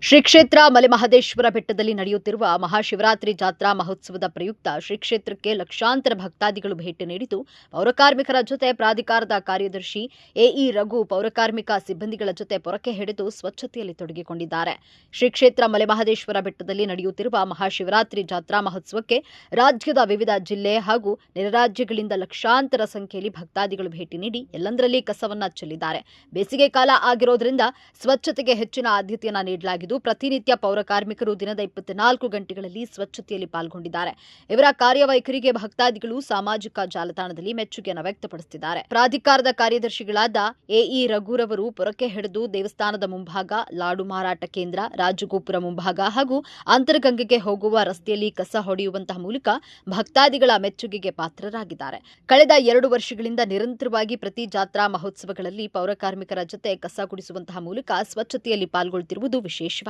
ಶ್ರೀ ಕ್ಷೇತ್ರ ಮಲೆಮಹದೇಶ್ವರ ಬೆಟ್ಟದಲ್ಲಿ ನಡೆಯುತ್ತಿರುವ ಮಹಾಶಿವರಾತ್ರಿ ಜಾತ್ರಾ ಮಹೋತ್ಸವದ ಪ್ರಯುಕ್ತ ಶ್ರೀ ಕ್ಷೇತ್ರಕ್ಕೆ ಲಕ್ಷಾಂತರ ಭಕ್ತಾದಿಗಳು ಭೇಟಿ ನೀಡಿದ್ದು, ಪೌರಕಾರ್ಮಿಕರ ಜೊತೆ ಪ್ರಾಧಿಕಾರದ ಕಾರ್ಯದರ್ಶಿ ಎಇ ರಘು ಪೌರಕಾರ್ಮಿಕ ಸಿಬ್ಬಂದಿಗಳ ಜೊತೆ ಪೊರಕೆ ಹಿಡಿದು ಸ್ವಚ್ಛತೆಯಲ್ಲಿ ತೊಡಗಿಕೊಂಡಿದ್ದಾರೆ. ಶ್ರೀ ಕ್ಷೇತ್ರ ಮಲೆಮಹದೇಶ್ವರ ಬೆಟ್ಟದಲ್ಲಿ ನಡೆಯುತ್ತಿರುವ ಮಹಾಶಿವರಾತ್ರಿ ಜಾತ್ರಾ ಮಹೋತ್ಸವಕ್ಕೆ ರಾಜ್ಯದ ವಿವಿಧ ಜಿಲ್ಲೆ ಹಾಗೂ ನೆರೆರಾಜ್ಯಗಳಿಂದ ಲಕ್ಷಾಂತರ ಸಂಖ್ಯೆಯಲ್ಲಿ ಭಕ್ತಾದಿಗಳು ಭೇಟಿ ನೀಡಿ ಎಲ್ಲೆಂದರಲ್ಲಿ ಕಸವನ್ನ ಚೆಲ್ಲಿದ್ದಾರೆ. ಬೇಸಿಗೆ ಕಾಲ ಆಗಿರೋದ್ರಿಂದ ಸ್ವಚ್ಛತೆಗೆ ಹೆಚ್ಚಿನ ಆದ್ಯತೆಯನ್ನ ನೀಡಲಾಗಿದ್ದು, ಪ್ರತಿನಿತ್ಯ ಪೌರಕಾರ್ಮಿಕರು ದಿನದ 24 ಗಂಟೆಗಳಲ್ಲಿ ಸ್ವಚ್ಛತೆಯಲ್ಲಿ ಪಾಲ್ಗೊಂಡಿದ್ದಾರೆ. ಇವರ ಕಾರ್ಯವೈಖರಿಗೆ ಭಕ್ತಾದಿಗಳು ಸಾಮಾಜಿಕ ಜಾಲತಾಣದಲ್ಲಿ ಮೆಚ್ಚುಗೆಯನ್ನು ವ್ಯಕ್ತಪಡಿಸುತ್ತಿದ್ದಾರೆ. ಪ್ರಾಧಿಕಾರದ ಕಾರ್ಯದರ್ಶಿಗಳಾದ ಎಇ ರಘುರವರು ಪೊರಕೆ ಹಿಡಿದು ದೇವಸ್ಥಾನದ ಮುಂಭಾಗ, ಲಾಡು ಮಾರಾಟ ಕೇಂದ್ರ, ರಾಜಗೋಪುರ ಮುಂಭಾಗ ಹಾಗೂ ಅಂತರ್ಗಂಗೆಗೆ ಹೋಗುವ ರಸ್ತೆಯಲ್ಲಿ ಕಸ ಹೊಡೆಯುವಂತಹ ಮೂಲಕ ಭಕ್ತಾದಿಗಳ ಮೆಚ್ಚುಗೆಗೆ ಪಾತ್ರರಾಗಿದ್ದಾರೆ. ಕಳೆದ 2 ವರ್ಷಗಳಿಂದ ನಿರಂತರವಾಗಿ ಪ್ರತಿ ಜಾತ್ರಾ ಮಹೋತ್ಸವಗಳಲ್ಲಿ ಪೌರಕಾರ್ಮಿಕರ ಜೊತೆ ಕಸ ಗುಡಿಸುವಂತಹ ಮೂಲಕ ಸ್ವಚ್ಛತೆಯಲ್ಲಿ ಪಾಲ್ಗೊಳ್ಳುತ್ತಿರುವುದು ವಿಶೇಷವಾಗಿದೆ.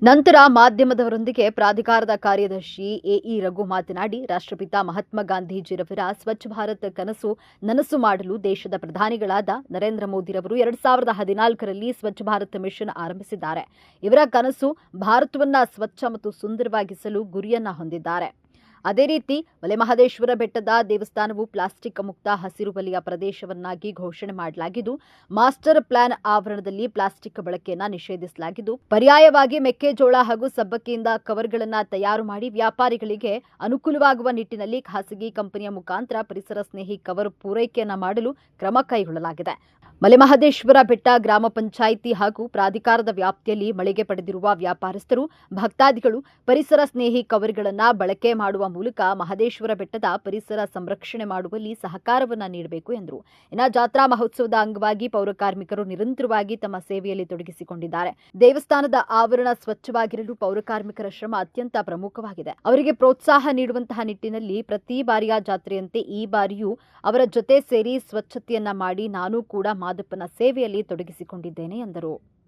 ನಂತರ ಮಾಧ್ಯಮದವರೊಂದಿಗೆ ಪ್ರಾಧಿಕಾರದ ಕಾರ್ಯದರ್ಶಿ ಎಇ ರಘು ಮಾತನಾಡಿ, ರಾಷ್ಟ್ರಪಿತ ಮಹಾತ್ಮ ಗಾಂಧೀಜಿರವರ ಸ್ವಚ್ಛ ಭಾರತ್ ಕನಸು ನನಸು ಮಾಡಲು ದೇಶದ ಪ್ರಧಾನಿಗಳಾದ ನರೇಂದ್ರ ಮೋದಿರವರು 2014ರಲ್ಲಿ ಸ್ವಚ್ಛ ಭಾರತ್ ಮಿಷನ್ ಆರಂಭಿಸಿದ್ದಾರೆ. ಇವರ ಕನಸು ಭಾರತವನ್ನ ಸ್ವಚ್ಛ ಮತ್ತು ಸುಂದರವಾಗಿಸಲು ಗುರಿಯನ್ನ ಹೊಂದಿದ್ದಾರೆ. ಅದೇ ರೀತಿ ಮಲೆಮಹದೇಶ್ವರ ಬೆಟ್ಟದ ದೇವಸ್ಥಾನವು ಪ್ಲಾಸ್ಟಿಕ್ ಮುಕ್ತ ಹಸಿರು ವಲಯ ಪ್ರದೇಶವನ್ನಾಗಿ ಘೋಷಣೆ ಮಾಡಲಾಗಿದ್ದು, ಮಾಸ್ಟರ್ ಪ್ಲಾನ್ ಆವರಣದಲ್ಲಿ ಪ್ಲಾಸ್ಟಿಕ್ ಬಳಕೆಯನ್ನು ನಿಷೇಧಿಸಲಾಗಿದ್ದು, ಪರ್ಯಾಯವಾಗಿ ಮೆಕ್ಕೆಜೋಳ ಹಾಗೂ ಸಬ್ಬಕ್ಕಿಯಿಂದ ಕವರ್ಗಳನ್ನು ತಯಾರು ಮಾಡಿ ವ್ಯಾಪಾರಿಗಳಿಗೆ ಅನುಕೂಲವಾಗುವ ನಿಟ್ಟಿನಲ್ಲಿ ಖಾಸಗಿ ಕಂಪನಿಯ ಮುಖಾಂತರ ಪರಿಸರ ಸ್ನೇಹಿ ಕವರ್ ಪೂರೈಕೆಯನ್ನು ಮಾಡಲು ಕ್ರಮ ಕೈಗೊಳ್ಳಲಾಗಿದೆ. ಮಲೆಮಹದೇಶ್ವರ ಬೆಟ್ಟ ಗ್ರಾಮ ಪಂಚಾಯಿತಿ ಹಾಗೂ ಪ್ರಾಧಿಕಾರದ ವ್ಯಾಪ್ತಿಯಲ್ಲಿ ಮಳಿಗೆ ಪಡೆದಿರುವ ವ್ಯಾಪಾರಸ್ಥರು, ಭಕ್ತಾದಿಗಳು ಪರಿಸರ ಸ್ನೇಹಿ ಕವರ್ಗಳನ್ನು ಬಳಕೆ ಮಾಡುವ ಮೂಲಕ ಮಹದೇಶ್ವರ ಬೆಟ್ಟದ ಪರಿಸರ ಸಂರಕ್ಷಣೆ ಮಾಡುವಲ್ಲಿ ಸಹಕಾರವನ್ನು ನೀಡಬೇಕು ಎಂದರು. ಇನ್ನು ಜಾತ್ರಾ ಮಹೋತ್ಸವದ ಅಂಗವಾಗಿ ಪೌರಕಾರ್ಮಿಕರು ನಿರಂತರವಾಗಿ ತಮ್ಮ ಸೇವೆಯಲ್ಲಿ ತೊಡಗಿಸಿಕೊಂಡಿದ್ದಾರೆ. ದೇವಸ್ಥಾನದ ಆವರಣ ಸ್ವಚ್ಛವಾಗಿರಲು ಪೌರಕಾರ್ಮಿಕರ ಶ್ರಮ ಅತ್ಯಂತ ಪ್ರಮುಖವಾಗಿದೆ. ಅವರಿಗೆ ಪ್ರೋತ್ಸಾಹ ನೀಡುವಂತಹ ನಿಟ್ಟಿನಲ್ಲಿ ಪ್ರತಿ ಬಾರಿಯ ಜಾತ್ರೆಯಂತೆ ಈ ಬಾರಿಯೂ ಅವರ ಜೊತೆ ಸೇರಿ ಸ್ವಚ್ಛತೆಯನ್ನ ಮಾಡಿ ನಾನು ಕೂಡ ಮಾದಪ್ಪನ ಸೇವೆಯಲ್ಲಿ ತೊಡಗಿಸಿಕೊಂಡಿದ್ದೇನೆ ಎಂದರು.